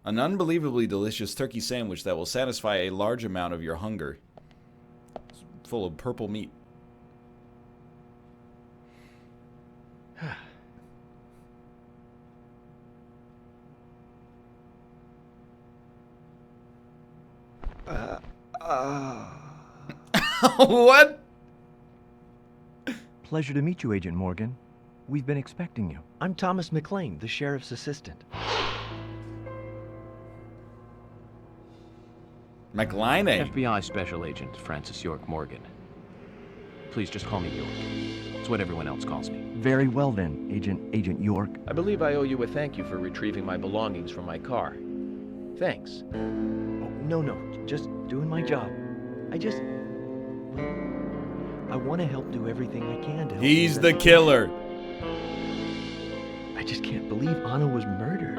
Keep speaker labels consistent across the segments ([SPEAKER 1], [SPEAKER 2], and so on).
[SPEAKER 1] An unbelievably delicious turkey sandwich that will satisfy a large amount of your hunger. It's full of purple meat. What?
[SPEAKER 2] Pleasure to meet you, Agent Morgan. We've been expecting you.
[SPEAKER 3] I'm Thomas McLean, the sheriff's assistant.
[SPEAKER 1] McLean?
[SPEAKER 4] FBI Special Agent Francis York Morgan. Please just call me York. It's what everyone else calls me.
[SPEAKER 2] Very well then, Agent York.
[SPEAKER 3] I believe I owe you a thank you for retrieving my belongings from my car. Thanks.
[SPEAKER 2] Oh, no, just doing my job. I want to help do everything I can to help.
[SPEAKER 1] He's the killer.
[SPEAKER 3] I just can't believe Anna was murdered.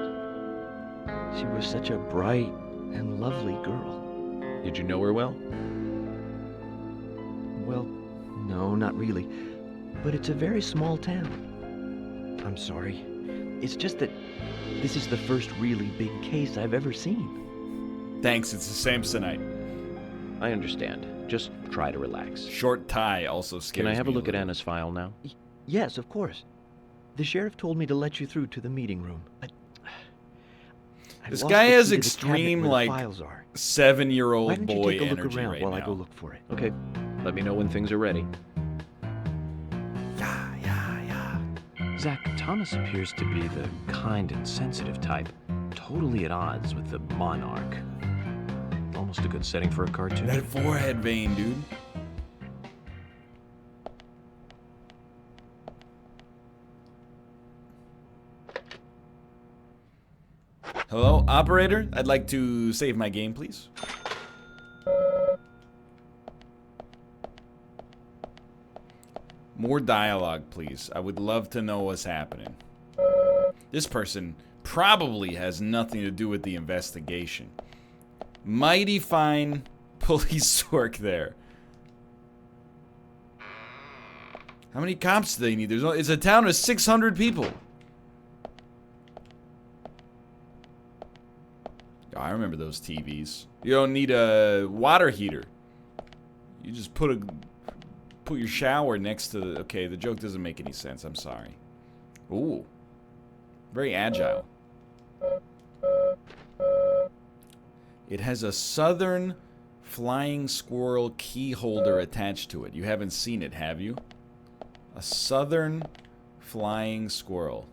[SPEAKER 3] She was such a bright and lovely girl. Did you know her well? Well, no, not really. But it's a very small town. I'm sorry. It's just that this is the first really big case I've ever seen.
[SPEAKER 1] Thanks, it's the Samsonite.
[SPEAKER 3] I understand. Just try to relax.
[SPEAKER 1] Short tie also scares me.
[SPEAKER 3] Can I have a look at Anna's file now?
[SPEAKER 2] Yes, of course. The sheriff told me to let you through to the meeting room.
[SPEAKER 1] This guy has extreme, like, 7-year-old boy
[SPEAKER 2] energy
[SPEAKER 1] right now.
[SPEAKER 2] While I go look for it.
[SPEAKER 3] Okay. Let me know when things are ready.
[SPEAKER 1] Yeah.
[SPEAKER 4] Zach, Thomas appears to be the kind and sensitive type, totally at odds with the monarch. Almost a good setting for a cartoon.
[SPEAKER 1] That forehead vein, dude. Hello, operator? I'd like to save my game, please. More dialogue, please. I would love to know what's happening. This person probably has nothing to do with the investigation. Mighty fine police work there. How many cops do they need? It's a town of 600 people. Oh, I remember those TVs. You don't need a water heater. You just put your shower next to the... Okay, the joke doesn't make any sense. I'm sorry. Ooh. Very agile. It has a Southern flying squirrel key holder attached to it. You haven't seen it, have you? A Southern flying squirrel.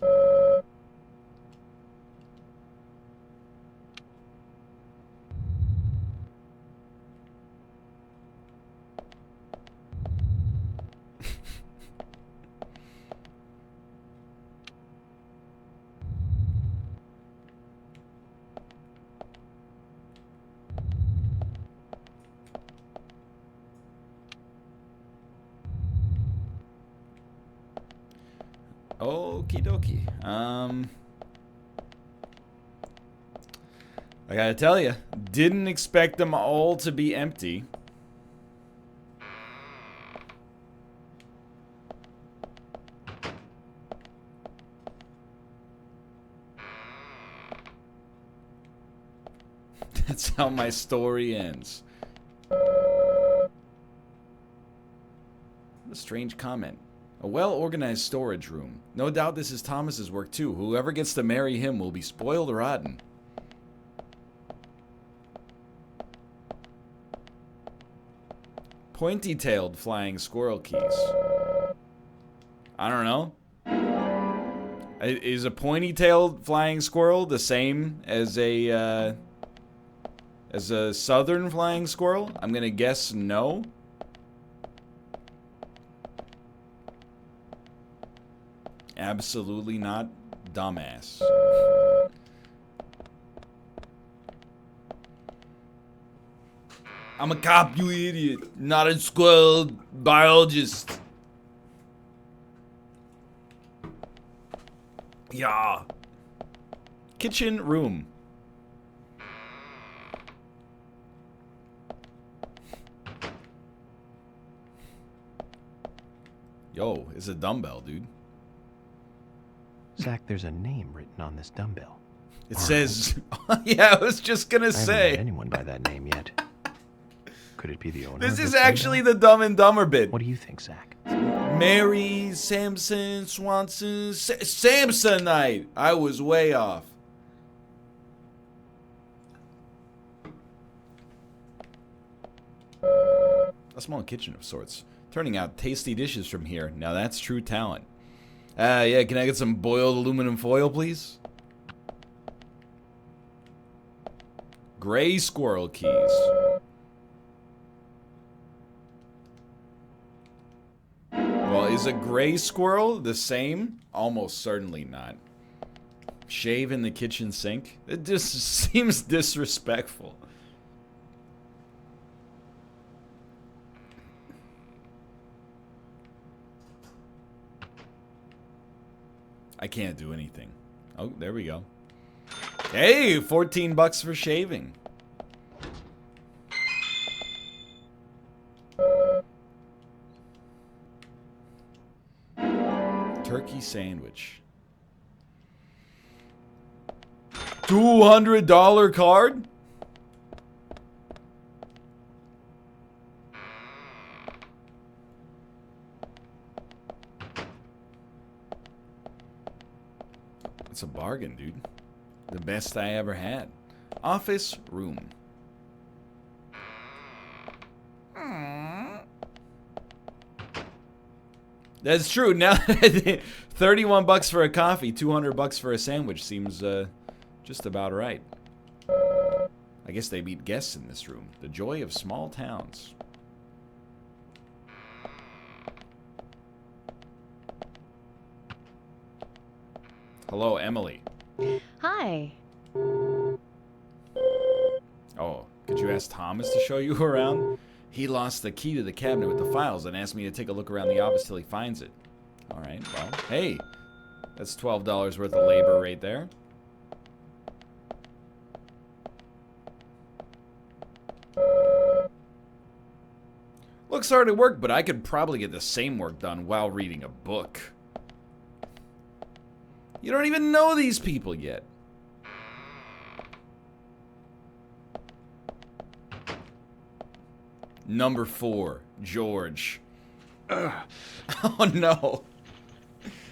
[SPEAKER 1] Okie dokie. I gotta tell you, didn't expect them all to be empty. That's how my story ends. What a strange comment. A well-organized storage room. No doubt this is Thomas's work too. Whoever gets to marry him will be spoiled rotten. Pointy-tailed flying squirrel keys. I don't know. Is a pointy-tailed flying squirrel the same as a southern flying squirrel? I'm gonna guess no. Absolutely not, dumbass. I'm a cop, you idiot. Not a squirrel biologist. Yeah. Kitchen room. Yo, it's a dumbbell, dude.
[SPEAKER 4] Zach, there's a name written on this dumbbell.
[SPEAKER 1] It says, yeah, I was just gonna
[SPEAKER 4] I haven't met
[SPEAKER 1] say.
[SPEAKER 4] anyone by that name yet. Could it be the owner?
[SPEAKER 1] This
[SPEAKER 4] of
[SPEAKER 1] is
[SPEAKER 4] this
[SPEAKER 1] actually
[SPEAKER 4] window?
[SPEAKER 1] the Dumb and Dumber bit.
[SPEAKER 4] What do you think, Zach?
[SPEAKER 1] Mary Samson Swanson Samsonite. I was way off. A small kitchen of sorts. Turning out tasty dishes from here. Now that's true talent. Yeah, can I get some boiled aluminum foil, please? Gray squirrel keys. Well, is a gray squirrel the same? Almost certainly not. Shave in the kitchen sink? It just seems disrespectful. I can't do anything. Oh, there we go. Hey, 14 bucks for shaving. Turkey sandwich. $200 card? It's a bargain, dude. The best I ever had. Office room. That's true. Now, 31 bucks for a coffee, 200 bucks for a sandwich seems just about right. I guess they meet guests in this room. The joy of small towns. Hello, Emily.
[SPEAKER 5] Hi.
[SPEAKER 1] Oh, could you ask Thomas to show you around? He lost the key to the cabinet with the files and asked me to take a look around the office till he finds it. All right, well, hey, that's $12 worth of labor right there. Looks hard at work, but I could probably get the same work done while reading a book. You don't even know these people yet. Number 4, George. Oh no.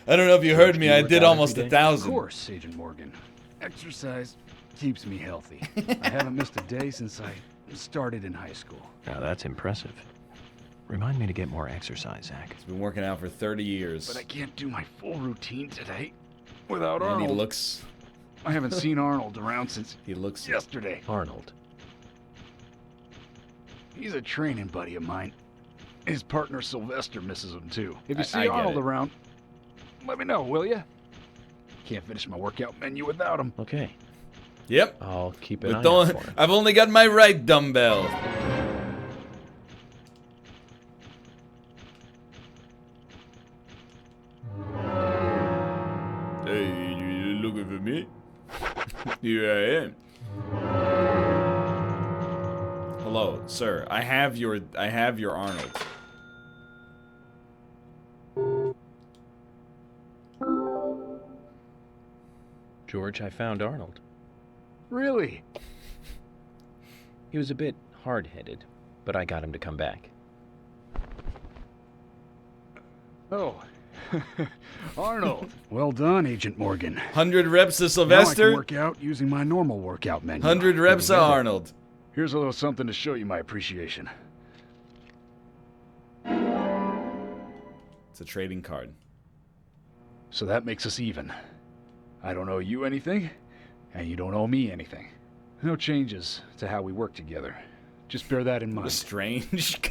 [SPEAKER 1] I don't know if you heard me. I did almost 1,000.
[SPEAKER 6] Of course, Agent Morgan. Exercise keeps me healthy. I haven't missed a day since I started in high school.
[SPEAKER 4] Now that's impressive. Remind me to get more exercise, Zach.
[SPEAKER 1] He's been working out for 30 years.
[SPEAKER 6] But I can't do my full routine today without
[SPEAKER 1] And
[SPEAKER 6] Arnold.
[SPEAKER 1] he looks...
[SPEAKER 6] I haven't seen Arnold around since
[SPEAKER 1] He looks...
[SPEAKER 6] yesterday.
[SPEAKER 4] Arnold.
[SPEAKER 6] He's a training buddy of mine. His partner Sylvester misses him too. If
[SPEAKER 1] I
[SPEAKER 6] you see
[SPEAKER 1] get
[SPEAKER 6] Arnold
[SPEAKER 1] it.
[SPEAKER 6] around, let me know, will you? Can't finish my workout menu without him.
[SPEAKER 4] Okay,
[SPEAKER 1] Yep.
[SPEAKER 4] I'll keep an
[SPEAKER 1] But
[SPEAKER 4] eye out
[SPEAKER 1] don't,
[SPEAKER 4] for him.
[SPEAKER 1] I've only got my right dumbbell. Hey, you looking for me? Here I am. Hello, sir. I have your Arnold.
[SPEAKER 4] George, I found Arnold.
[SPEAKER 6] Really?
[SPEAKER 4] He was a bit hard-headed, but I got him to come back.
[SPEAKER 6] Oh. Arnold. Well done, Agent Morgan.
[SPEAKER 1] 100 reps to
[SPEAKER 6] Now I
[SPEAKER 1] Sylvester.
[SPEAKER 6] can work out using my normal workout menu.
[SPEAKER 1] 100 reps to
[SPEAKER 6] Together.
[SPEAKER 1] Arnold.
[SPEAKER 6] Here's a little something to show you my appreciation.
[SPEAKER 1] It's a trading card.
[SPEAKER 6] So that makes us even. I don't owe you anything, and you don't owe me anything. No changes to how we work together. Just bear that in
[SPEAKER 1] What a
[SPEAKER 6] mind.
[SPEAKER 1] strange,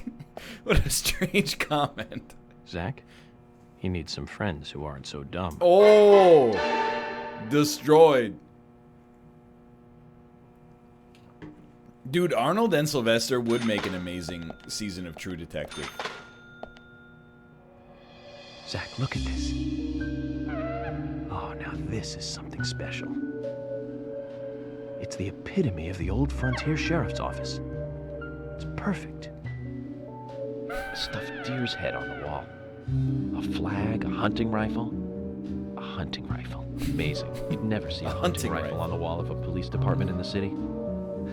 [SPEAKER 1] what a strange comment.
[SPEAKER 4] Zach, he needs some friends who aren't so dumb.
[SPEAKER 1] Oh, destroyed. Dude, Arnold and Sylvester would make an amazing season of True Detective.
[SPEAKER 4] Zach, look at this. Oh, now this is something special. It's the epitome of the old frontier sheriff's office. It's perfect. A stuffed deer's head on the wall. A flag, a hunting rifle. A hunting rifle. Amazing. You'd never see a hunting
[SPEAKER 1] hunting
[SPEAKER 4] rifle
[SPEAKER 1] rifle.
[SPEAKER 4] on the wall of a police department in the city.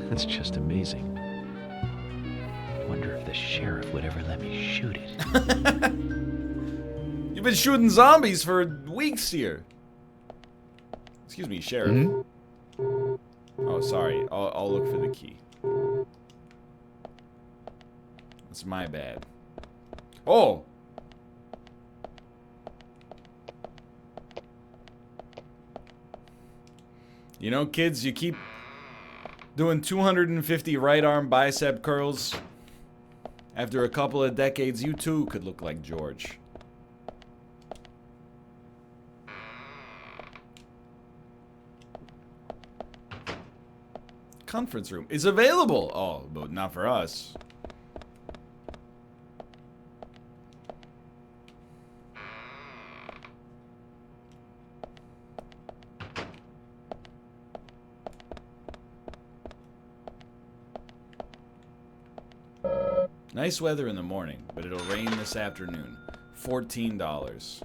[SPEAKER 4] That's just amazing. I wonder if the sheriff would ever let me shoot it.
[SPEAKER 1] You've been shooting zombies for weeks here. Excuse me, Sheriff. Oh, sorry. I'll look for the key. That's my bad. Oh! You know, kids, you keep doing 250 right arm bicep curls. After a couple of decades, you too could look like George. Conference room is available. Oh, but not for us. Nice weather in the morning, but it'll rain this afternoon. $14.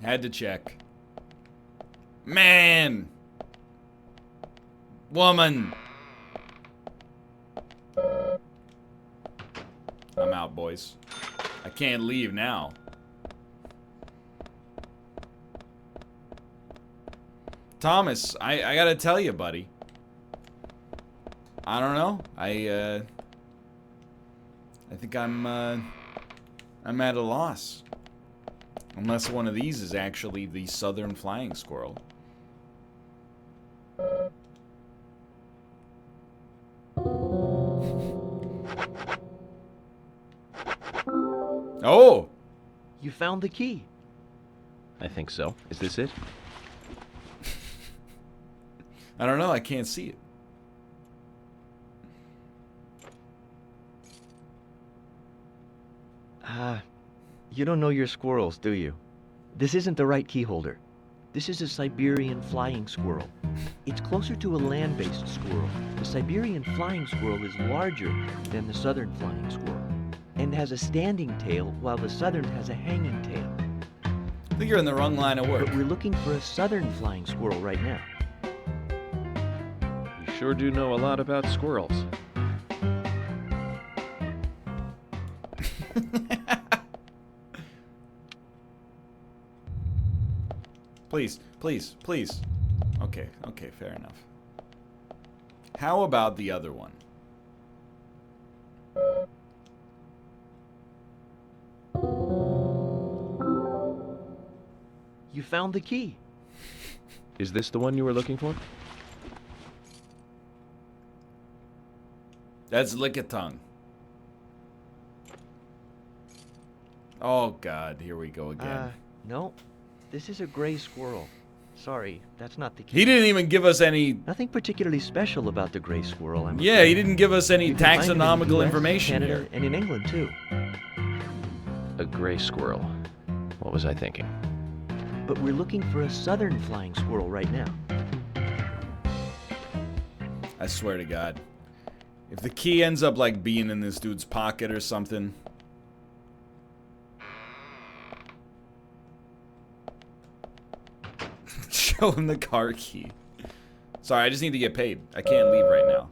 [SPEAKER 1] Had to check. Man! Woman! I'm out, boys. I can't leave now. Thomas, I gotta tell you, buddy. I don't know. I think I'm at a loss. Unless one of these is actually the southern flying squirrel. Oh!
[SPEAKER 3] You found the key.
[SPEAKER 4] I think so. Is this it?
[SPEAKER 1] I don't know, I can't see it.
[SPEAKER 3] You don't know your squirrels, do you? This isn't the right key holder. This is a Siberian flying squirrel. It's closer to a land-based squirrel. The Siberian flying squirrel is larger than the southern flying squirrel and has a standing tail while the southern has a hanging tail.
[SPEAKER 1] I think you're in the wrong line of work.
[SPEAKER 3] But we're looking for a southern flying squirrel right now.
[SPEAKER 4] You sure do know a lot about squirrels.
[SPEAKER 1] Please, please, please. Okay, okay, fair enough. How about the other one?
[SPEAKER 3] You found the key.
[SPEAKER 4] Is this the one you were looking for?
[SPEAKER 1] That's Lickitung. Oh God, here we go again.
[SPEAKER 3] No. This is a gray squirrel. Sorry, that's not the key.
[SPEAKER 1] He didn't even give us any...
[SPEAKER 3] Nothing particularly special about the gray squirrel, I'm
[SPEAKER 1] Yeah,
[SPEAKER 3] afraid.
[SPEAKER 1] he didn't give us any
[SPEAKER 3] You can find them in the
[SPEAKER 1] taxonomical
[SPEAKER 3] US,
[SPEAKER 1] information
[SPEAKER 3] Canada,
[SPEAKER 1] here.
[SPEAKER 3] and in England, too.
[SPEAKER 4] A gray squirrel. What was I thinking?
[SPEAKER 3] But we're looking for a southern flying squirrel right now.
[SPEAKER 1] I swear to God. If the key ends up like being in this dude's pocket or something... Show him the car key. Sorry, I just need to get paid. I can't leave right now.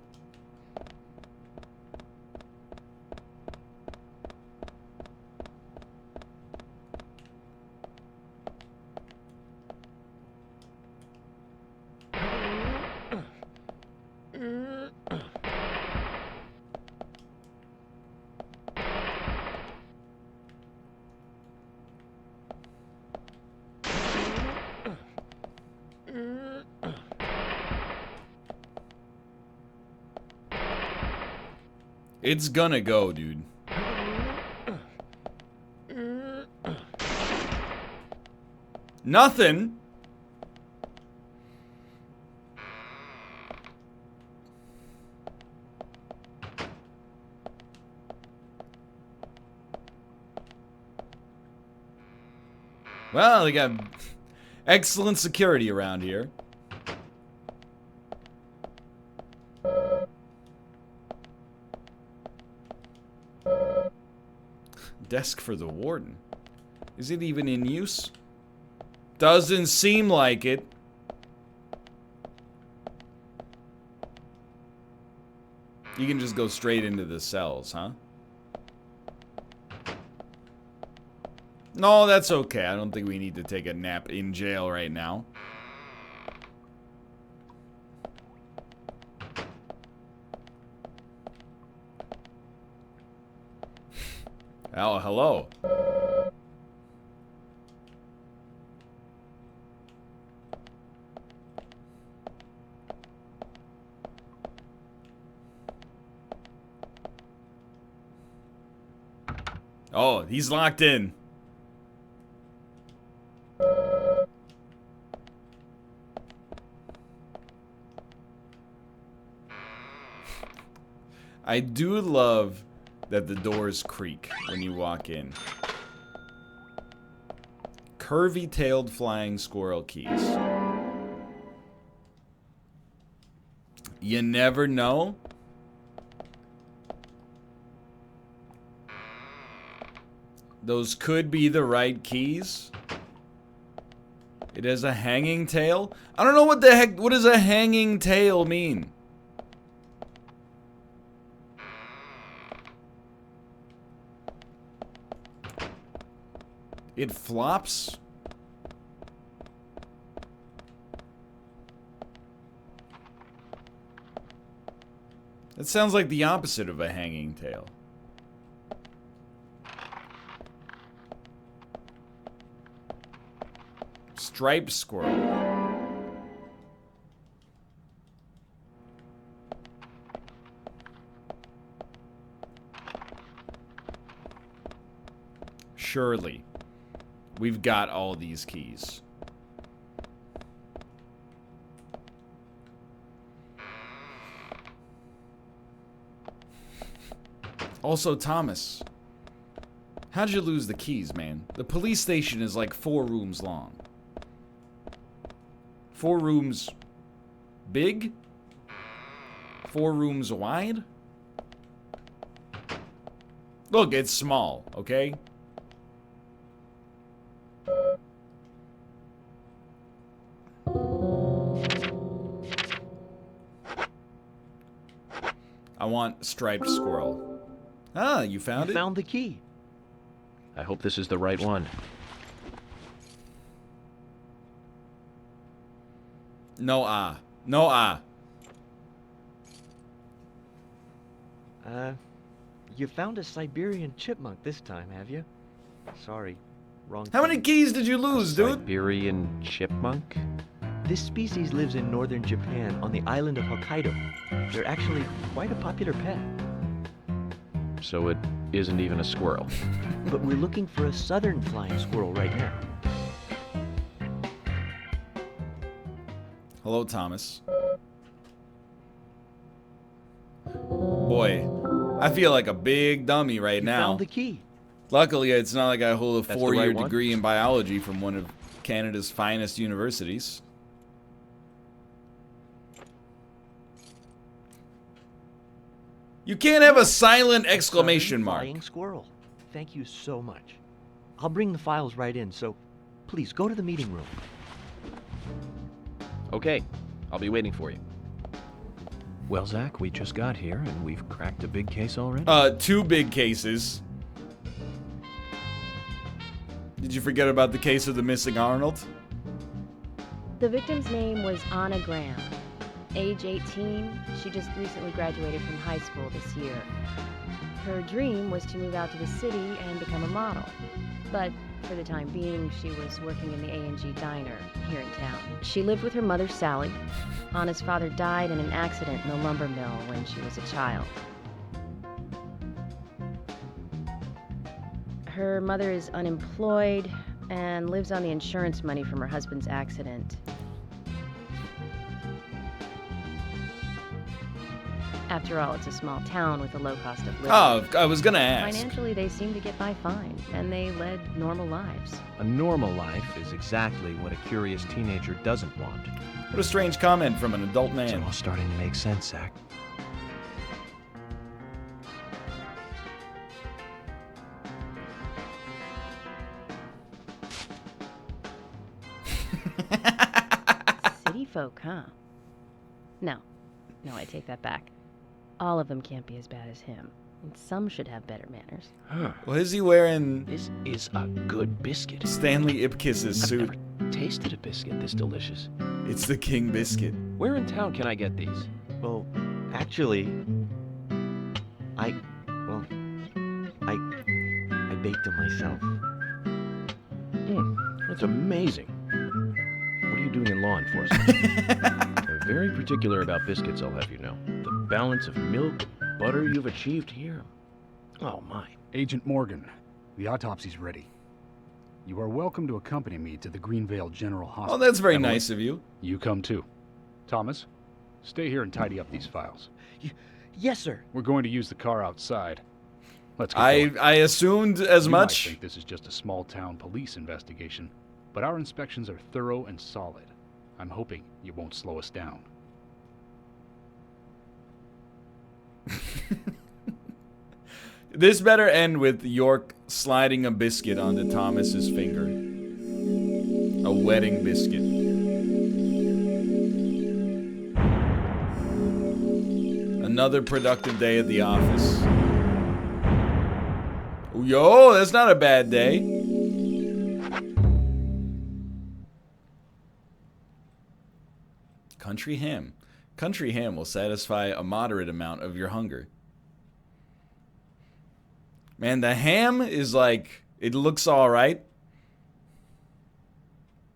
[SPEAKER 1] It's gonna go, dude. Nothing. Well, they got excellent security around here. Desk for the warden. Is it even in use? Doesn't seem like it. You can just go straight into the cells, huh? No, that's okay. I don't think we need to take a nap in jail right now. Oh, hello. Oh, he's locked in. I do love that the doors creak when you walk in. Curvy-tailed flying squirrel keys. You never know. Those could be the right keys. It has a hanging tail. I don't know what the heck. What does a hanging tail mean? It flops? That sounds like the opposite of a hanging tail. Striped squirrel. Surely. We've got all these keys. Also, Thomas. How'd you lose the keys, man? The police station is like 4 rooms long. 4 rooms big? 4 rooms wide? Look, it's small, okay? I want striped squirrel. Ah, you found it?
[SPEAKER 3] Found the key.
[SPEAKER 4] I hope this is the right one.
[SPEAKER 1] No ah. No ah.
[SPEAKER 3] You found a Siberian chipmunk this time, have you? Sorry, wrong.
[SPEAKER 1] How many keys did you lose, dude?
[SPEAKER 4] Siberian chipmunk?
[SPEAKER 3] This species lives in northern Japan on the island of Hokkaido. They're actually quite a popular pet.
[SPEAKER 4] So it isn't even a squirrel.
[SPEAKER 3] But we're looking for a southern flying squirrel right now.
[SPEAKER 1] Hello, Thomas. Boy, I feel like a big dummy right
[SPEAKER 3] You
[SPEAKER 1] now.
[SPEAKER 3] found the key.
[SPEAKER 1] Luckily, it's not like I hold a
[SPEAKER 4] That's the
[SPEAKER 1] 4-year
[SPEAKER 4] right one?
[SPEAKER 1] degree in biology from one of Canada's finest universities. You can't have a silent exclamation
[SPEAKER 3] Southern
[SPEAKER 1] mark.
[SPEAKER 3] Flying squirrel. Thank you so much. I'll bring the files right in, so please go to the meeting room.
[SPEAKER 4] Okay, I'll be waiting for you. Well, Zach, we just got here and we've cracked a big case already.
[SPEAKER 1] 2 big cases. Did you forget about the case of the missing Arnold?
[SPEAKER 5] The victim's name was Anna Graham. Age 18, she just recently graduated from high school this year. Her dream was to move out to the city and become a model. But for the time being, she was working in the A&G diner here in town. She lived with her mother, Sally. Anna's father died in an accident in the lumber mill when she was a child. Her mother is unemployed and lives on the insurance money from her husband's accident. After all, it's a small town with a low cost of living.
[SPEAKER 1] Oh, I was gonna ask.
[SPEAKER 5] Financially, they seem to get by fine, and they led normal lives.
[SPEAKER 4] A normal life is exactly what a curious teenager doesn't want.
[SPEAKER 1] What a strange comment from an adult
[SPEAKER 4] It's
[SPEAKER 1] man.
[SPEAKER 4] all starting to make sense, Zach.
[SPEAKER 5] folk, huh? No, I take that back. All of them can't be as bad as him, and some should have better manners.
[SPEAKER 4] Huh.
[SPEAKER 1] What is he wearing?
[SPEAKER 4] This is a good biscuit.
[SPEAKER 1] Stanley Ipkiss's
[SPEAKER 4] I've
[SPEAKER 1] suit.
[SPEAKER 4] never tasted a biscuit this delicious.
[SPEAKER 1] It's the King Biscuit.
[SPEAKER 4] Where in town can I get these?
[SPEAKER 3] Well, actually, I baked them myself.
[SPEAKER 4] That's amazing. What are you doing in law enforcement? I'm very particular about biscuits, I'll have you know. The balance of milk and butter you've achieved here. Oh, my.
[SPEAKER 6] Agent Morgan, the autopsy's ready. You are welcome to accompany me to the Greenvale General Hospital.
[SPEAKER 1] Oh, that's very
[SPEAKER 6] Emily,
[SPEAKER 1] nice of you.
[SPEAKER 6] You come too. Thomas, stay here and tidy up these files.
[SPEAKER 3] Yes, sir.
[SPEAKER 6] We're going to use the car outside. Let's get going.
[SPEAKER 1] I assumed as
[SPEAKER 6] You might
[SPEAKER 1] much.
[SPEAKER 6] think this is just a small-town police investigation, but our inspections are thorough and solid. I'm hoping you won't slow us down.
[SPEAKER 1] This better end with York sliding a biscuit onto Thomas's finger. A wedding biscuit. Another productive day at the office. Yo, that's not a bad day. Country ham. Country ham will satisfy a moderate amount of your hunger. Man, the ham is like, it looks all right.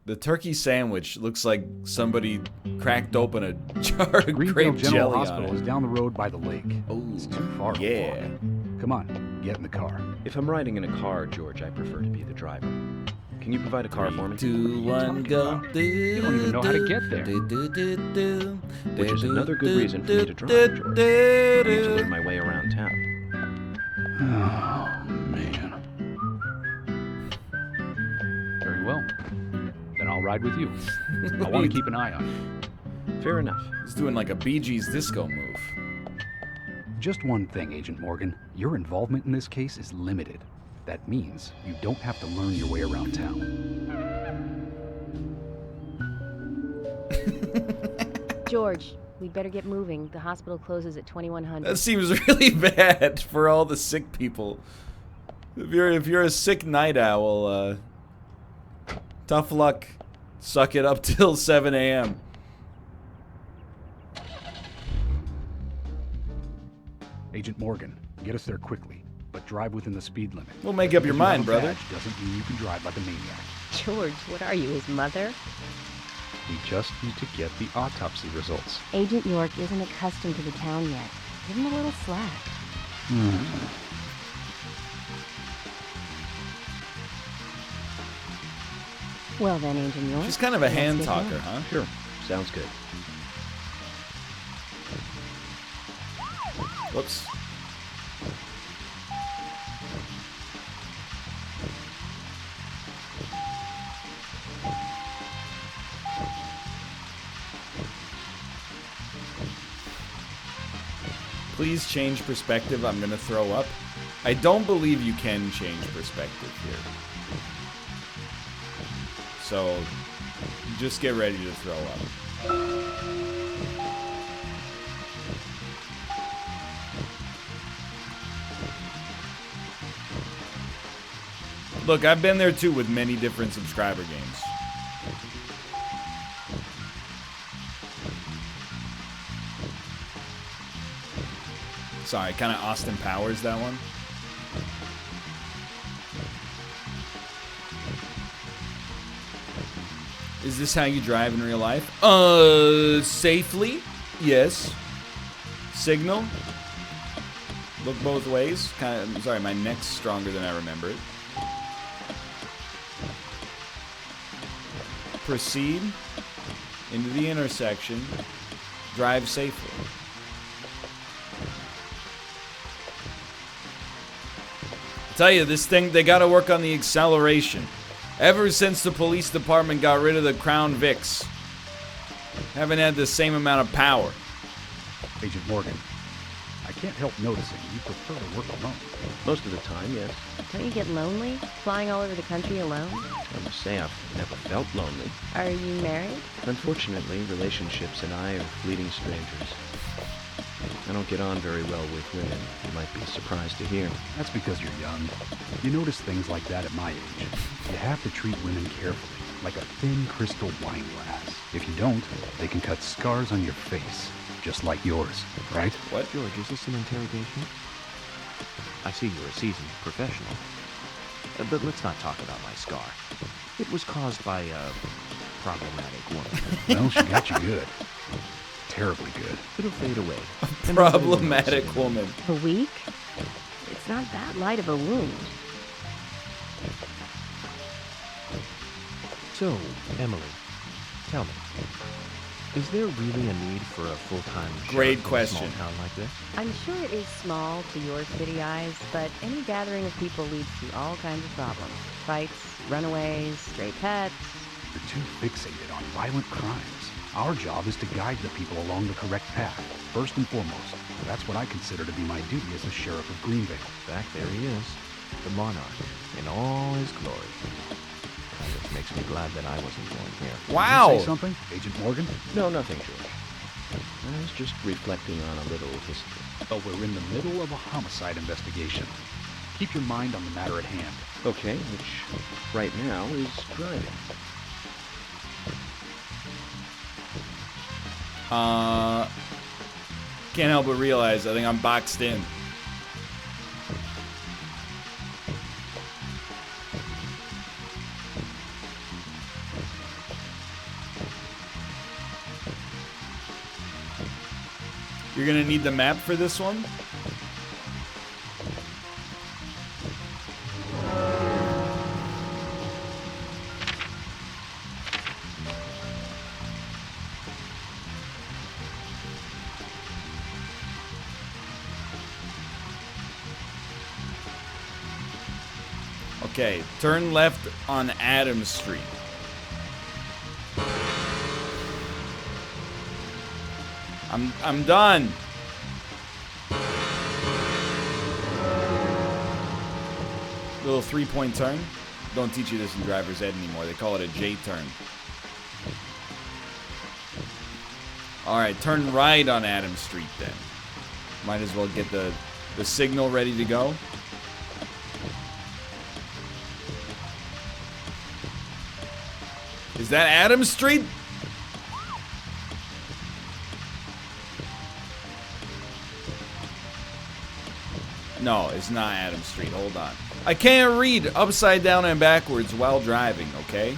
[SPEAKER 1] The turkey sandwich looks like somebody cracked open a jar of
[SPEAKER 6] Greenvale
[SPEAKER 1] grape
[SPEAKER 6] General
[SPEAKER 1] jelly
[SPEAKER 6] Hospital
[SPEAKER 1] on
[SPEAKER 6] is
[SPEAKER 1] it.
[SPEAKER 6] down the road by the lake.
[SPEAKER 1] Oh,
[SPEAKER 6] It's too far to
[SPEAKER 1] yeah.
[SPEAKER 6] walk. Come on, get in the car.
[SPEAKER 4] If I'm riding in a car, George, I prefer to be the driver. Can you provide a car for me?
[SPEAKER 1] 2, 1, go.
[SPEAKER 6] You don't even know how to get there.
[SPEAKER 4] Which is another good reason for me to drive, George. I need to learn my way around town.
[SPEAKER 6] Oh, man. Very well. Then I'll ride with you. I want to keep an eye on you.
[SPEAKER 4] Fair enough.
[SPEAKER 1] He's doing like a Bee Gees disco move.
[SPEAKER 6] Just one thing, Agent Morgan. Your involvement in this case is limited. That means you don't have to learn your way around town.
[SPEAKER 5] George, we'd better get moving. The hospital closes at 2100.
[SPEAKER 1] That seems really bad for all the sick people. If you're a sick night owl, tough luck. Suck it up till 7 a.m.
[SPEAKER 6] Agent Morgan, get us there quickly, but drive within the speed limit.
[SPEAKER 1] We'll make up your
[SPEAKER 6] If you
[SPEAKER 1] mind,
[SPEAKER 6] have a
[SPEAKER 1] brother.
[SPEAKER 6] badge doesn't mean you can drive like a maniac.
[SPEAKER 5] George, what are you, his mother?
[SPEAKER 6] We just need to get the autopsy results.
[SPEAKER 5] Agent York isn't accustomed to the town yet. Give him a little slack. Well then, Agent York.
[SPEAKER 1] She's kind of a
[SPEAKER 5] let's
[SPEAKER 1] hand
[SPEAKER 5] get
[SPEAKER 1] talker,
[SPEAKER 5] going.
[SPEAKER 1] huh?
[SPEAKER 4] Sure. Sounds good.
[SPEAKER 1] Whoops. Please change perspective. I'm gonna throw up. I don't believe you can change perspective here. So, just get ready to throw up. Look, I've been there too with many different subscriber games. Sorry, kind of Austin Powers, that one. Is this how you drive in real life? Safely? Yes. Signal? Look both ways. Kind of. Sorry, my neck's stronger than I remember it. Proceed into the intersection. Drive safely. I tell you, this thing, they gotta work on the acceleration. Ever since the police department got rid of the Crown Vics, haven't had the same amount of power.
[SPEAKER 6] Agent Morgan, I can't help noticing you prefer to work alone.
[SPEAKER 4] Most of the time, yes.
[SPEAKER 5] Don't you get lonely, flying all over the country alone?
[SPEAKER 4] I must say I've never felt lonely.
[SPEAKER 5] Are you married?
[SPEAKER 4] Unfortunately, relationships and I are fleeting strangers. I don't get on very well with women, you might be surprised to hear.
[SPEAKER 6] That's because you're young. You notice things like that at my age. You have to treat women carefully, like a thin crystal wine glass. If you don't, they can cut scars on your face, just like yours, right?
[SPEAKER 1] What?
[SPEAKER 3] George, is this an interrogation? I see you're a seasoned professional. But let's not talk about my scar. It was caused by a problematic woman.
[SPEAKER 6] Well, she got you good. Terribly good.
[SPEAKER 3] It'll fade away.
[SPEAKER 1] Problematic woman.
[SPEAKER 5] A week? It's not that light of a wound.
[SPEAKER 3] So, Emily, tell me, is there really a need for a full-time
[SPEAKER 1] Great
[SPEAKER 3] sheriff in a
[SPEAKER 1] question.
[SPEAKER 3] small town like this?
[SPEAKER 5] I'm sure it is small to your city eyes, but any gathering of people leads to all kinds of problems. Fights, runaways, stray pets.
[SPEAKER 6] You're too fixated on violent crimes. Our job is to guide the people along the correct path, first and foremost. That's what I consider to be my duty as the Sheriff of Greenvale.
[SPEAKER 3] Back there he is, the monarch, in all his glory. Which makes me glad that I wasn't born here.
[SPEAKER 6] Did you
[SPEAKER 1] Wow.
[SPEAKER 6] say something, Agent Morgan?
[SPEAKER 4] No, nothing, George. I was just reflecting on a little history.
[SPEAKER 6] Well, we're in the middle of a homicide investigation. Keep your mind on the matter at hand.
[SPEAKER 4] Okay, which right now is driving.
[SPEAKER 1] Can't help but realize I think I'm boxed in. You're gonna need the map for this one? Okay, turn left on Adams Street. I'm done. Little 3-point turn. Don't teach you this in driver's ed anymore. They call it a J-turn. Alright, turn right on Adams Street then. Might as well get the signal ready to go. Is that Adams Street? No, it's not Adams Street. Hold on. I can't read upside down and backwards while driving, okay?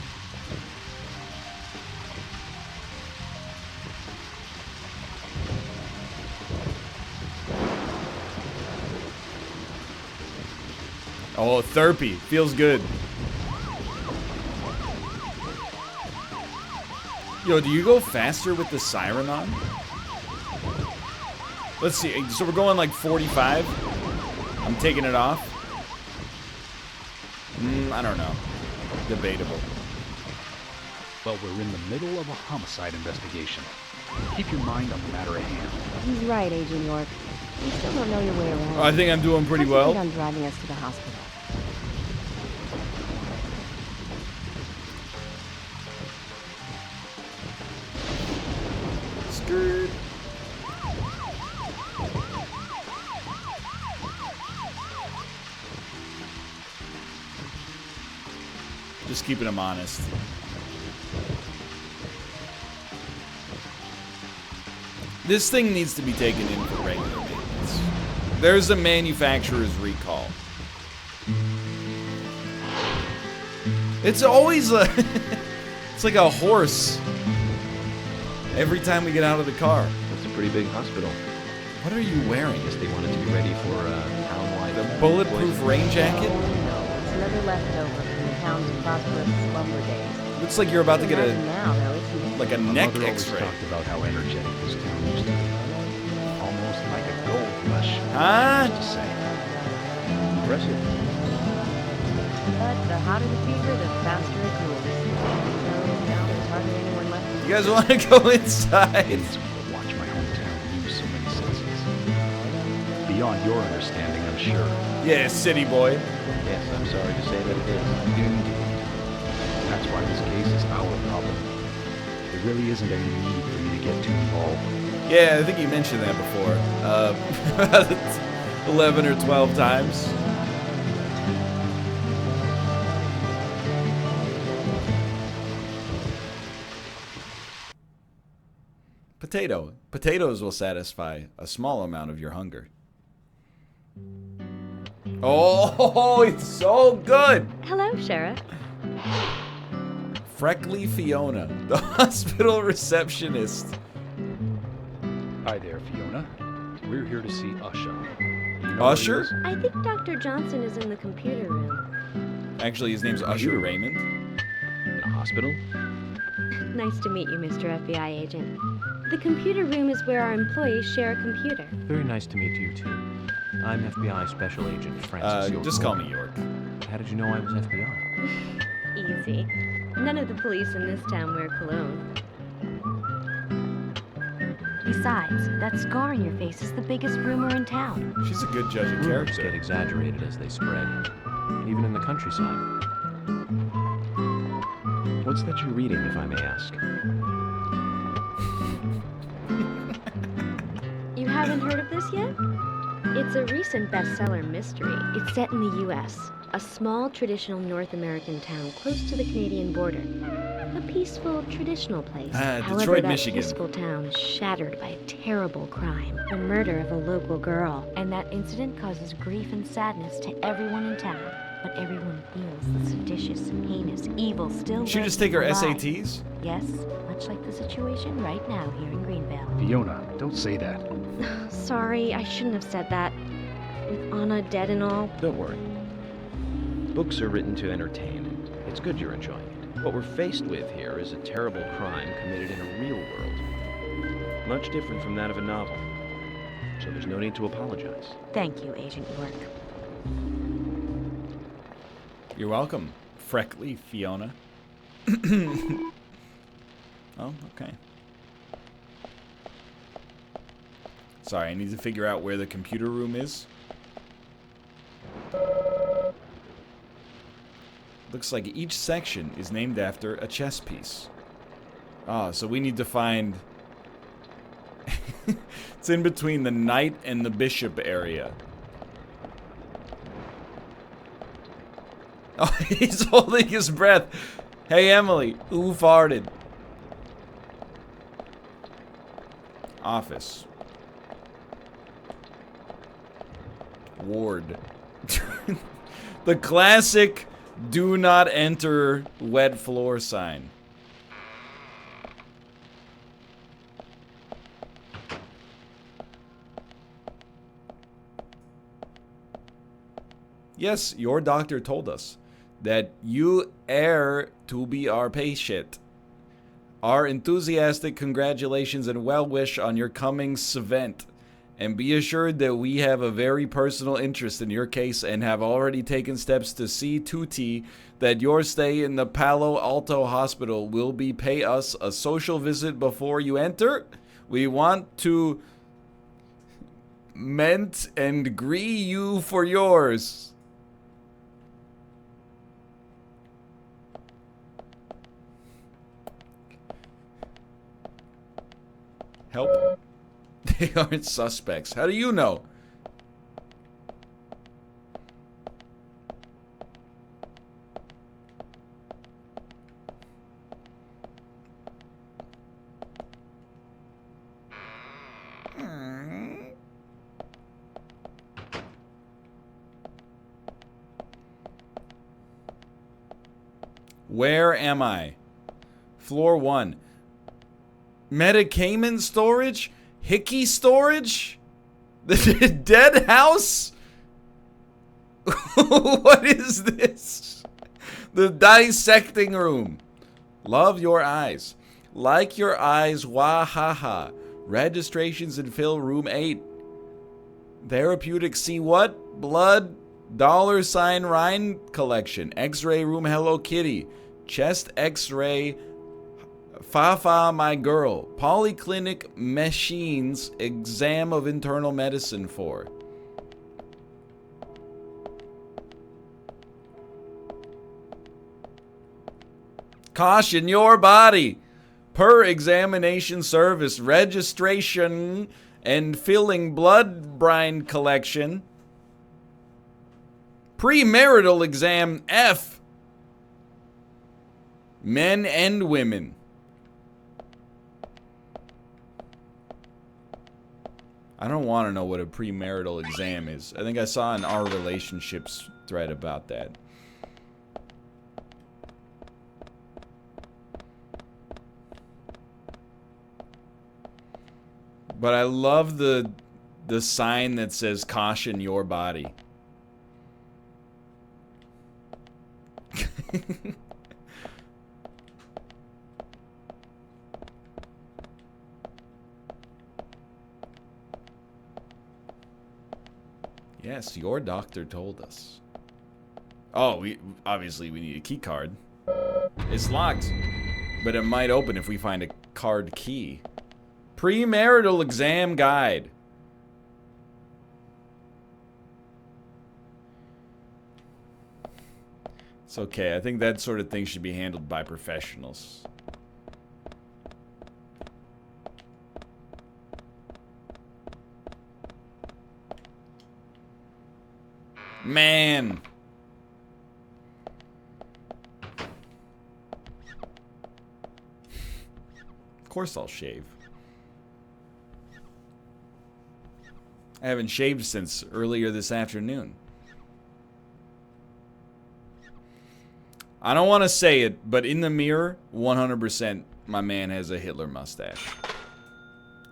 [SPEAKER 1] Oh, therapy. Feels good. Yo, do you go faster with the siren on? Let's see. So we're going like 45. I'm taking it off. I don't know. Debatable.
[SPEAKER 6] Well, we're in the middle of a homicide investigation. Keep your mind on the matter at hand.
[SPEAKER 5] He's right, Agent York. You still don't know your way around.
[SPEAKER 1] I think I'm doing pretty well.
[SPEAKER 5] Concentrate on driving us to the hospital.
[SPEAKER 1] Skirt. Just keeping him honest. This thing needs to be taken in for regular maintenance. There's a manufacturer's recall. It's always a... It's like a horse. Every time we get out of the car.
[SPEAKER 4] That's a pretty big hospital.
[SPEAKER 1] What are you wearing?
[SPEAKER 4] Guess they wanted to be ready for town-wide...
[SPEAKER 1] The bulletproof rain jacket?
[SPEAKER 5] No, it's another leftover from the town's prosperous slumber days.
[SPEAKER 1] Looks like you're about to get
[SPEAKER 5] Imagine
[SPEAKER 1] a...
[SPEAKER 5] now, though, isn't it?
[SPEAKER 1] Like a
[SPEAKER 6] My
[SPEAKER 1] neck
[SPEAKER 6] mother always
[SPEAKER 1] x-ray.
[SPEAKER 6] talked about how energetic this town used to be. Almost like a gold rush.
[SPEAKER 1] Huh?
[SPEAKER 6] To say.
[SPEAKER 4] Impressive.
[SPEAKER 5] But the hotter the fever, the faster it cools. So now there's hardly anyone left.
[SPEAKER 1] You guys want to go inside?
[SPEAKER 6] It's watch my hometown lose so many senses. beyond your understanding, I'm sure.
[SPEAKER 1] Yeah, city boy.
[SPEAKER 4] Yes, I'm sorry to say that it is.
[SPEAKER 6] Indeed. That's why this case is our problem. There really isn't any need for me to get too involved.
[SPEAKER 1] Yeah, I think you mentioned that before. 11 or 12 times. Potato. Potatoes will satisfy a small amount of your hunger. Oh, it's so good!
[SPEAKER 5] Hello, Sheriff.
[SPEAKER 1] Freckly Fiona, the hospital receptionist.
[SPEAKER 6] Hi there, Fiona. We're here to see Usher. You know
[SPEAKER 1] Usher?
[SPEAKER 6] where he is?
[SPEAKER 5] I think Dr. Johnson is in the computer room.
[SPEAKER 1] Actually, his name's Usher Raymond.
[SPEAKER 4] In a hospital?
[SPEAKER 5] Nice to meet you, Mr. FBI agent. The computer room is where our employees share a computer.
[SPEAKER 2] Very nice to meet you, too. I'm FBI Special Agent Francis York.
[SPEAKER 1] Just call me York.
[SPEAKER 2] How did you know I was FBI?
[SPEAKER 5] Easy. None of the police in this town wear cologne. Besides, that scar on your face is the biggest rumor in town.
[SPEAKER 1] She's a good judge of
[SPEAKER 2] Rumors get
[SPEAKER 1] character.
[SPEAKER 2] exaggerated as they spread, even in the countryside.
[SPEAKER 4] What's that you're reading, if I may ask?
[SPEAKER 5] You haven't heard of this yet? It's a recent bestseller mystery. It's set in the U.S., a small traditional North American town close to the Canadian border. A peaceful, traditional place. However,
[SPEAKER 1] Detroit,
[SPEAKER 5] that
[SPEAKER 1] Michigan.
[SPEAKER 5] peaceful town is shattered by a terrible crime, the murder of a local girl. And that incident causes grief and sadness to everyone in town. But everyone feels the seditious, heinous, evil still
[SPEAKER 1] Should you
[SPEAKER 5] lurks
[SPEAKER 1] just take her
[SPEAKER 5] alive.
[SPEAKER 1] SATs?
[SPEAKER 5] Yes, much like the situation right now here in Greenville.
[SPEAKER 6] Fiona, don't say that.
[SPEAKER 5] Sorry, I shouldn't have said that. With Anna dead and all.
[SPEAKER 4] Don't worry. Books are written to entertain. It's good you're enjoying it. What we're faced with here is a terrible crime committed in a real world. Much different from that of a novel. So there's no need to apologize.
[SPEAKER 5] Thank you, Agent York.
[SPEAKER 1] You're welcome, Freckly Fiona. Oh, okay. Sorry, I need to figure out where the computer room is. Looks like each section is named after a chess piece. Ah, so we need to find... It's in between the knight and the bishop area. Oh, he's holding his breath. Hey, Emily, who farted? Office. Ward. The classic do not enter wet floor sign. Yes, your doctor told us that you are to be our patient. Our enthusiastic congratulations and well wish on your coming event. And be assured that we have a very personal interest in your case and have already taken steps to see to T that your stay in the Palo Alto Hospital will be pay us a social visit before you enter. We want to ment and gree you for yours. Help? They aren't suspects. How do you know? Where am I? Floor 1. Medicament storage? Hickey storage? The dead house? What is this? The dissecting room. Love your eyes. Like your eyes, wahaha. Registrations and fill room 8. Therapeutic see what? Blood. $sign Rhine collection. X-ray room Hello Kitty. Chest X-ray Fafa my girl. Polyclinic machines exam of internal medicine for. Caution your body. Per examination service, registration and filling blood brine collection. Premarital exam F. Men and women. I don't want to know what a premarital exam is. I think I saw an Our Relationships thread about that. But I love the sign that says caution your body. Yes, your doctor told us. Oh, we need a key card. It's locked, but it might open if we find a card key. Premarital exam guide. It's okay. I think that sort of thing should be handled by professionals. Man. Of course I'll shave. I haven't shaved since earlier this afternoon. I don't want to say it, but in the mirror, 100% my man has a Hitler mustache.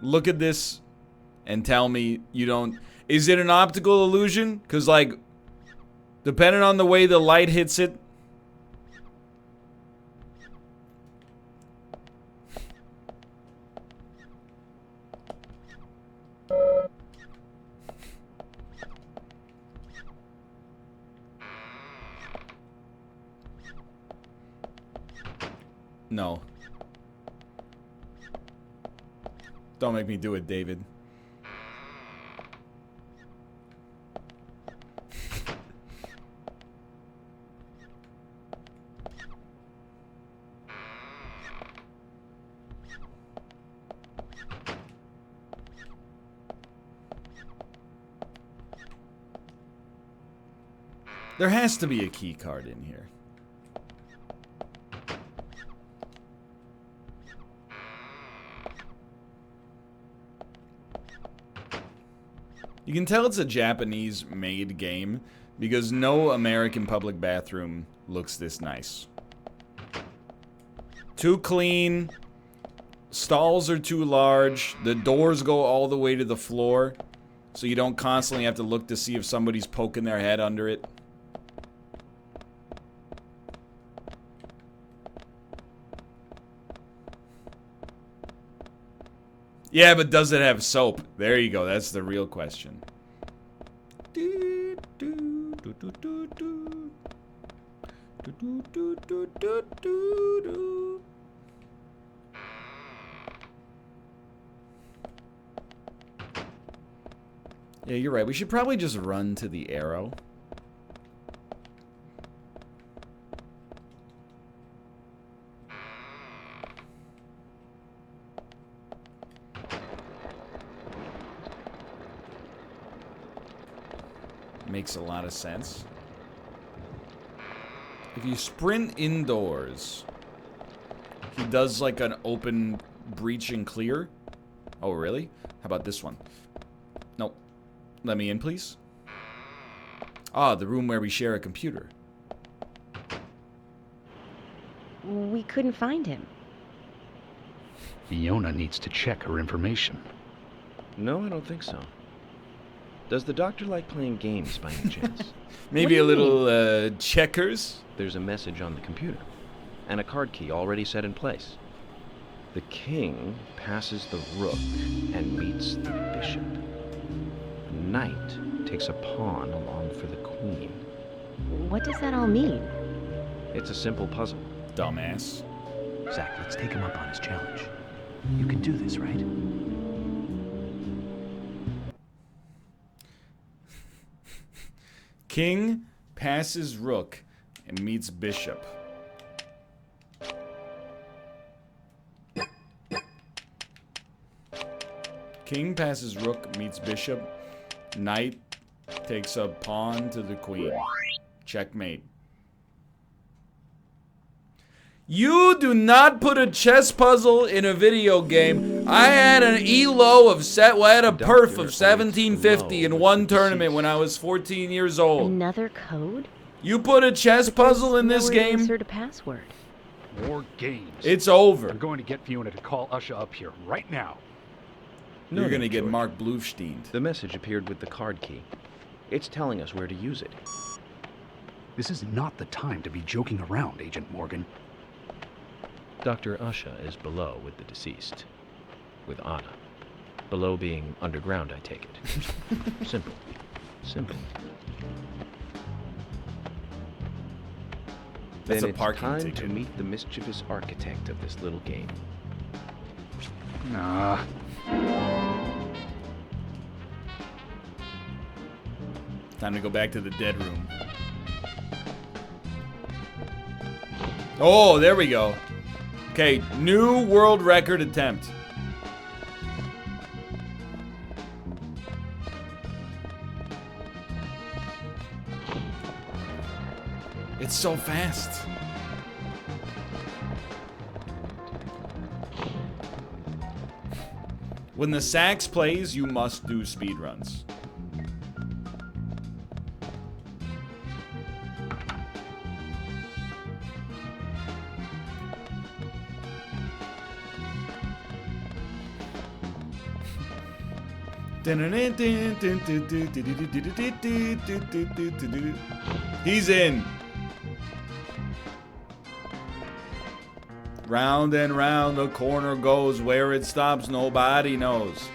[SPEAKER 1] Look at this and tell me you don't... Is it an optical illusion? Because, like, depending on the way the light hits it... No. Don't make me do it, David. There has to be a key card in here. You can tell it's a Japanese-made game because no American public bathroom looks this nice. Too clean. Stalls are too large. The doors go all the way to the floor, so you don't constantly have to look to see if somebody's poking their head under it. Yeah, but does it have soap? There you go. That's the real question. Yeah, you're right. We should probably just run to the arrow. Makes a lot of sense. If you sprint indoors, he does like an open breach and clear. Oh, really? How about this one? Nope. Let me in, please. Ah, the room where we share a computer.
[SPEAKER 5] We couldn't find him.
[SPEAKER 6] Fiona needs to check her information.
[SPEAKER 4] No, I don't think so. Does the doctor like playing games by any chance?
[SPEAKER 1] Maybe a little checkers?
[SPEAKER 4] There's a message on the computer, and a card key already set in place. The king passes the rook and meets the bishop. A knight takes a pawn along for the queen.
[SPEAKER 5] What does that all mean?
[SPEAKER 4] It's a simple puzzle.
[SPEAKER 1] Dumbass.
[SPEAKER 2] Zach, let's take him up on his challenge. You can do this, right?
[SPEAKER 1] King passes rook and meets bishop. King passes rook, meets bishop. Knight takes a pawn to the queen. Checkmate. You do not put a chess puzzle in a video game. I had an ELO of I had a perf of 1750 in one tournament when I was 14 years old.
[SPEAKER 5] Another code?
[SPEAKER 1] You put a chess puzzle in
[SPEAKER 5] There's
[SPEAKER 1] this
[SPEAKER 5] nowhere to
[SPEAKER 1] game?
[SPEAKER 5] insert a password.
[SPEAKER 6] More games.
[SPEAKER 1] It's over.
[SPEAKER 6] I'm going to get Fiona to call Usha up here right now.
[SPEAKER 1] You're
[SPEAKER 4] Noted,
[SPEAKER 1] gonna get
[SPEAKER 4] George.
[SPEAKER 1] Mark Bluestein.
[SPEAKER 4] The message appeared with the card key. It's telling us where to use it.
[SPEAKER 6] This is not the time to be joking around, Agent Morgan.
[SPEAKER 7] Dr. Usha is below with the deceased. With Anna. Below being underground, I take it. Simple. Simple.
[SPEAKER 1] That's
[SPEAKER 4] Then
[SPEAKER 1] a
[SPEAKER 4] it's
[SPEAKER 1] parking
[SPEAKER 4] time
[SPEAKER 1] ticket.
[SPEAKER 4] to meet the mischievous architect of this little game.
[SPEAKER 6] Nah.
[SPEAKER 1] Time to go back to the dead room. Oh, there we go. Okay, new world record attempt. It's so fast. When the sax plays, you must do speedruns. He's in. Round and round the corner goes. Where it stops, nobody knows.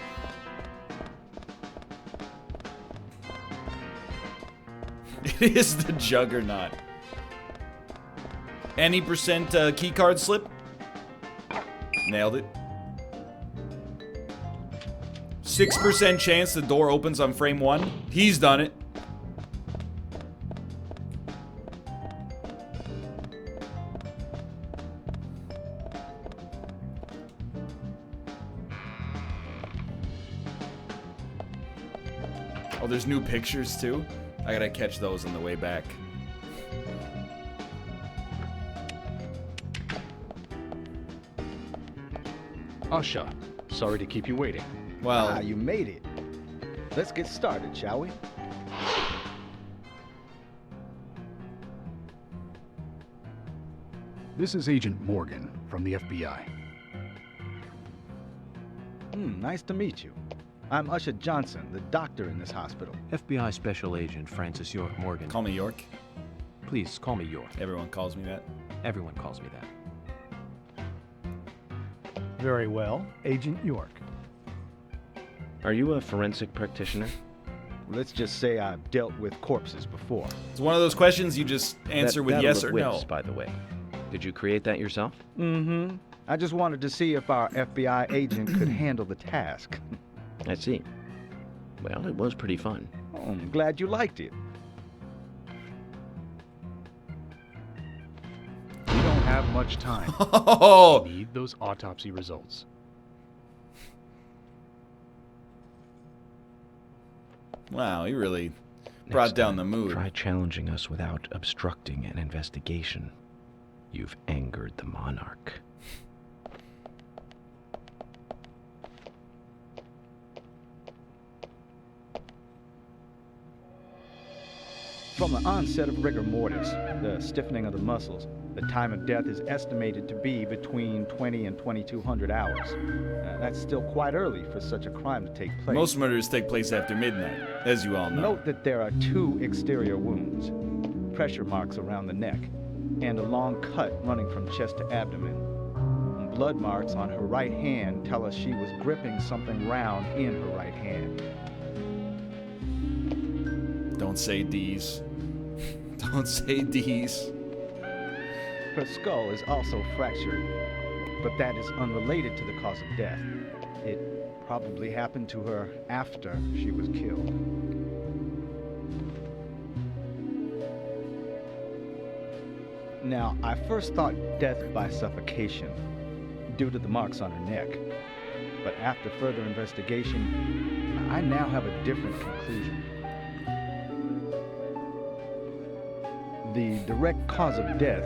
[SPEAKER 1] It is the juggernaut. Any percent key card slip? Nailed it. 6% chance the door opens on frame 1. He's done it. Oh, there's new pictures too? I gotta catch those on the way back.
[SPEAKER 6] Usha, sorry to keep you waiting.
[SPEAKER 1] Well,
[SPEAKER 8] Ah, you made it. Let's get started, shall we?
[SPEAKER 6] This is Agent Morgan from the FBI.
[SPEAKER 8] Nice to meet you. I'm Usha Johnson, the doctor in this hospital.
[SPEAKER 7] FBI Special Agent Francis York Morgan.
[SPEAKER 1] call me York.
[SPEAKER 7] Please call me York.
[SPEAKER 1] Everyone calls me that.
[SPEAKER 7] Everyone calls me that.
[SPEAKER 9] Very well, Agent York.
[SPEAKER 4] Are you a forensic practitioner?
[SPEAKER 8] Let's just say I've dealt with corpses before.
[SPEAKER 1] It's one of those questions you just answer with
[SPEAKER 4] Battle
[SPEAKER 1] yes
[SPEAKER 4] of
[SPEAKER 1] or no.
[SPEAKER 4] Wits, by the way. Did you create that yourself?
[SPEAKER 8] Mm-hmm. I just wanted to see if our FBI agent could handle the task.
[SPEAKER 4] I see. Well, it was pretty fun.
[SPEAKER 8] Oh, I'm glad you liked it.
[SPEAKER 6] We don't have much time.
[SPEAKER 1] Oh,
[SPEAKER 6] We need those autopsy results.
[SPEAKER 1] wow, he really brought
[SPEAKER 4] Next
[SPEAKER 1] down
[SPEAKER 4] time,
[SPEAKER 1] the mood.
[SPEAKER 4] Try challenging us without obstructing an investigation. You've angered the monarch.
[SPEAKER 8] From the onset of rigor mortis, the stiffening of the muscles, the time of death is estimated to be between 20 and 2200 hours. That's still quite early for such a crime to take place.
[SPEAKER 1] Most murders take place after midnight, as you all know.
[SPEAKER 8] Note that there are 2 exterior wounds, pressure marks around the neck, and a long cut running from chest to abdomen. Blood marks on her right hand tell us she was gripping something round in her right hand.
[SPEAKER 1] Don't say D's. Don't say D's.
[SPEAKER 8] Her skull is also fractured, but that is unrelated to the cause of death. It probably happened to her after she was killed. Now, I first thought death by suffocation, due to the marks on her neck. but after further investigation, I now have a different conclusion. The direct cause of death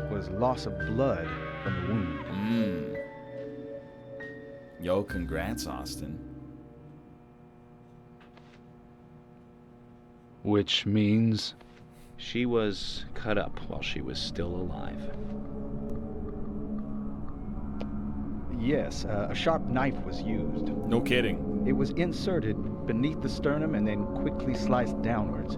[SPEAKER 8] was loss of blood from the wound.
[SPEAKER 1] Yo, congrats, Austin.
[SPEAKER 6] Which means...
[SPEAKER 4] She was cut up while she was still alive.
[SPEAKER 8] Yes, a sharp knife was used.
[SPEAKER 1] No kidding.
[SPEAKER 8] It was inserted beneath the sternum and then quickly sliced downwards.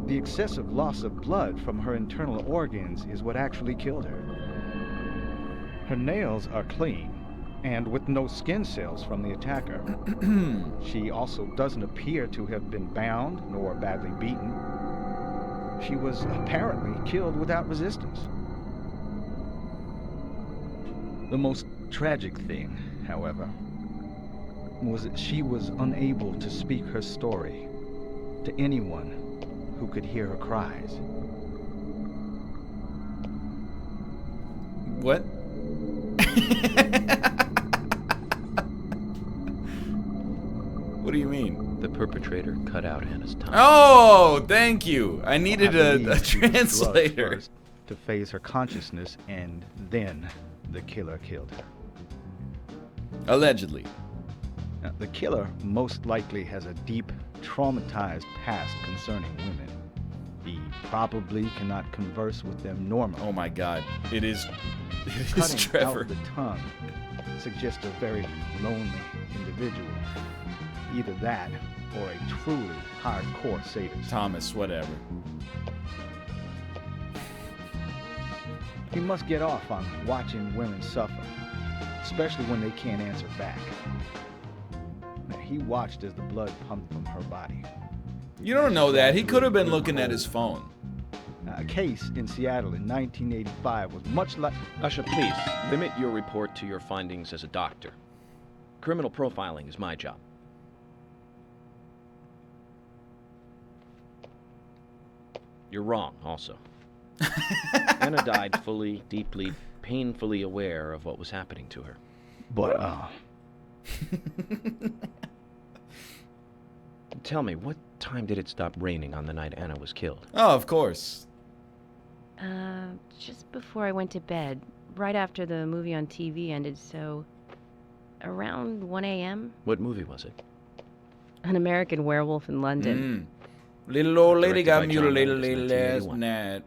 [SPEAKER 8] The excessive loss of blood from her internal organs is what actually killed her. Her nails are clean, and with no skin cells from the attacker. She also doesn't appear to have been bound nor badly beaten. She was apparently killed without resistance. The most tragic thing, however, was that she was unable to speak her story to anyone who could hear her cries.
[SPEAKER 1] What? What do you mean?
[SPEAKER 7] The perpetrator cut out Anna's tongue.
[SPEAKER 1] Oh, thank you. I needed
[SPEAKER 8] I
[SPEAKER 1] a
[SPEAKER 8] believe she was drugged
[SPEAKER 1] translator.
[SPEAKER 8] first to phase her consciousness, and then the killer killed her.
[SPEAKER 1] Allegedly.
[SPEAKER 8] Now, the killer most likely has a deep, traumatized past concerning women. He probably cannot converse with them normally.
[SPEAKER 1] Oh my God. It is
[SPEAKER 8] Cutting
[SPEAKER 1] Trevor.
[SPEAKER 8] out the tongue suggests a very lonely individual. Either that or a truly hardcore sadist.
[SPEAKER 1] Thomas, whatever.
[SPEAKER 8] He must get off on watching women suffer, especially when they can't answer back. Now, he watched as the blood pumped from her body.
[SPEAKER 1] You don't know that. He could have been looking at his phone.
[SPEAKER 8] A case in Seattle in 1985 was much like...
[SPEAKER 4] Usha, please, limit your report to your findings as a doctor. Criminal profiling is my job. You're wrong, also. Anna died fully, deeply, painfully aware of what was happening to her.
[SPEAKER 8] But,
[SPEAKER 4] Tell me, what time did it stop raining on the night Anna was killed?
[SPEAKER 1] Oh, of course.
[SPEAKER 5] Just before I went to bed, right after the movie on TV ended, so around 1 a.m.
[SPEAKER 4] What movie was it?
[SPEAKER 5] An American Werewolf in London.
[SPEAKER 1] Little old lady
[SPEAKER 4] Directed
[SPEAKER 1] got
[SPEAKER 4] by John
[SPEAKER 1] mutilated
[SPEAKER 4] Landis,
[SPEAKER 1] last
[SPEAKER 4] 1981.
[SPEAKER 1] night.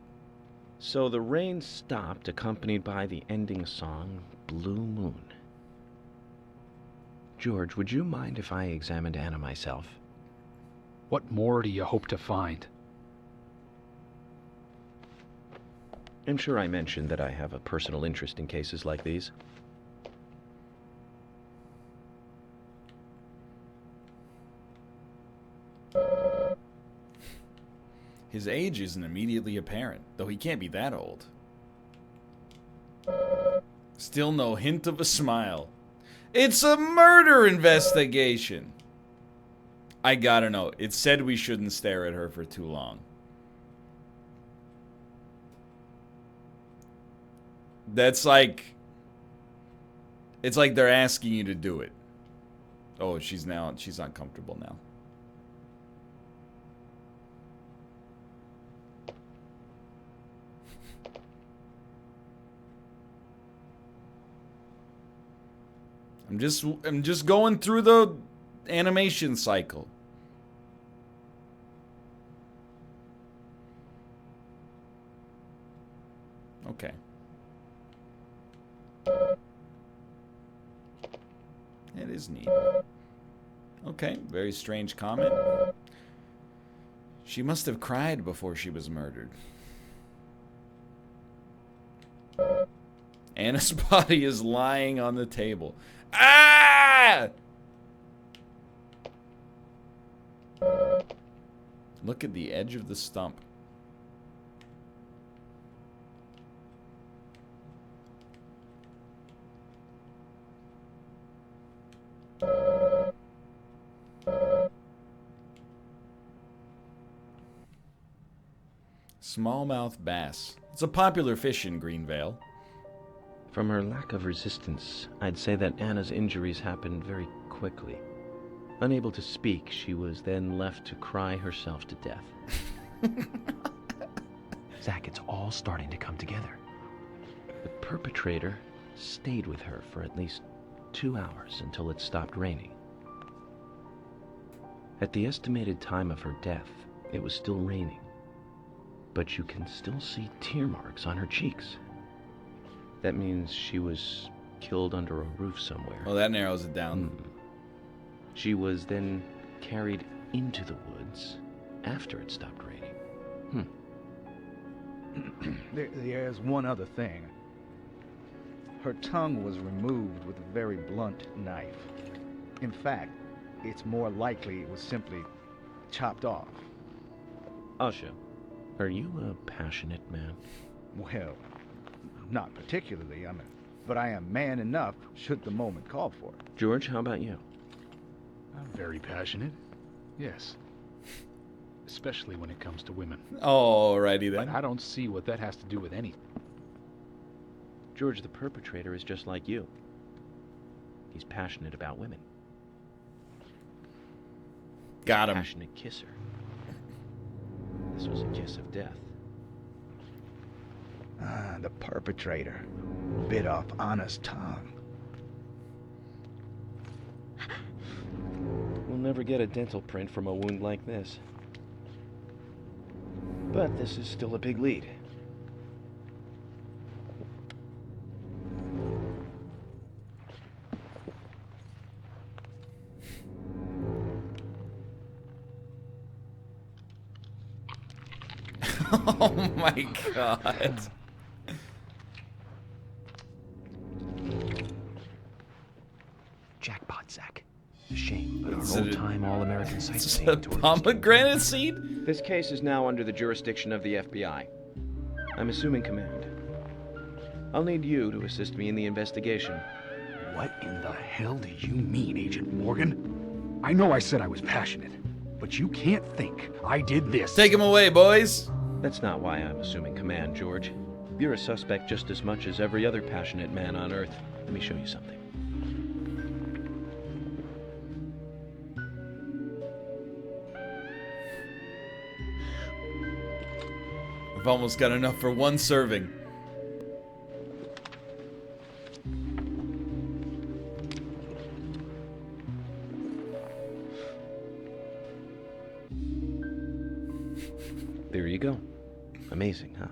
[SPEAKER 4] So the rain stopped, accompanied by the ending song, Blue Moon. George, would you mind if I examined Anna myself?
[SPEAKER 6] What more do you hope to find?
[SPEAKER 4] I'm sure I mentioned that I have a personal interest in cases like these.
[SPEAKER 1] His age isn't immediately apparent, though he can't be that old. Still no hint of a smile. It's a murder investigation! I gotta know. It said we shouldn't stare at her for too long. That's like... It's like they're asking you to do it. Oh, she's uncomfortable now. I'm just going through the animation cycle. Okay. It is neat. Okay, very strange comment. She must have cried before she was murdered. Anna's body is lying on the table. Ah! Look at the edge of the stump. Smallmouth bass. It's a popular fish in Greenvale.
[SPEAKER 4] From her lack of resistance, I'd say that Anna's injuries happened very quickly. Unable to speak, she was then left to cry herself to death.
[SPEAKER 2] Zach, it's all starting to come together.
[SPEAKER 4] The perpetrator stayed with her for at least 2 hours until it stopped raining. At the estimated time of her death, it was still raining, but you can still see tear marks on her cheeks. That means she was killed under a roof somewhere.
[SPEAKER 1] Well, that narrows it down.
[SPEAKER 4] She was then carried into the woods after it stopped raining.
[SPEAKER 8] There's one other thing. Her tongue was removed with a very blunt knife. In fact, it's more likely it was simply chopped off.
[SPEAKER 4] Asha, are you a passionate man?
[SPEAKER 8] Well, not particularly, but I am man enough should the moment call for it.
[SPEAKER 4] George, how about you?
[SPEAKER 6] I'm very passionate. Yes. Especially when it comes to women.
[SPEAKER 1] Alrighty then.
[SPEAKER 6] But I don't see what that has to do with anything.
[SPEAKER 4] George, the perpetrator, is just like you. He's passionate about women.
[SPEAKER 1] Got him.
[SPEAKER 4] Passionate kisser. This was a kiss of death.
[SPEAKER 8] The perpetrator bit off Anna's tongue.
[SPEAKER 4] We'll never get a dental print from a wound like this. But this is still a big lead.
[SPEAKER 1] Oh my god.
[SPEAKER 2] Jackpot, Zach. A shame, but our
[SPEAKER 1] Is it
[SPEAKER 2] old-time all-American
[SPEAKER 1] It's
[SPEAKER 2] sightseeing
[SPEAKER 1] a
[SPEAKER 2] tour.
[SPEAKER 1] pomegranate seed?
[SPEAKER 4] This case is now under the jurisdiction of the FBI. I'm assuming command. I'll need you to assist me in the investigation.
[SPEAKER 6] What in the hell do you mean, Agent Morgan? I know I said I was passionate, but you can't think I did this.
[SPEAKER 1] Take him away, boys.
[SPEAKER 4] That's not why I'm assuming command, George. You're a suspect just as much as every other passionate man on Earth. Let me show you something.
[SPEAKER 1] I've almost got enough for one serving.
[SPEAKER 4] There you go. Amazing, huh?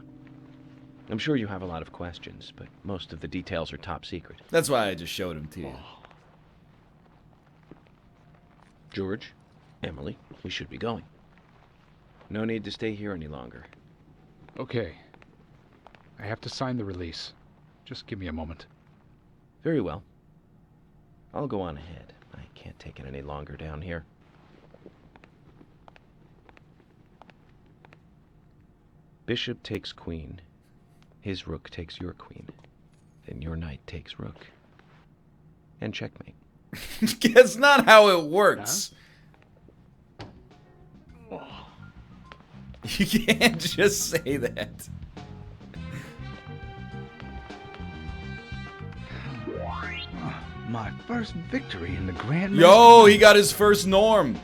[SPEAKER 4] I'm sure you have a lot of questions, but most of the details are top secret.
[SPEAKER 1] That's why I just showed him to you.
[SPEAKER 4] George, Emily, we should be going. No need to stay here any longer.
[SPEAKER 6] Okay. I have to sign the release. Just give me a moment.
[SPEAKER 4] Very well. I'll go on ahead. I can't take it any longer down here. Bishop takes queen. His rook takes your queen. Then your knight takes rook. And checkmate.
[SPEAKER 1] That's not how it works. You can't just say that.
[SPEAKER 8] My first victory in the Grand
[SPEAKER 1] Yo, he got his first norm.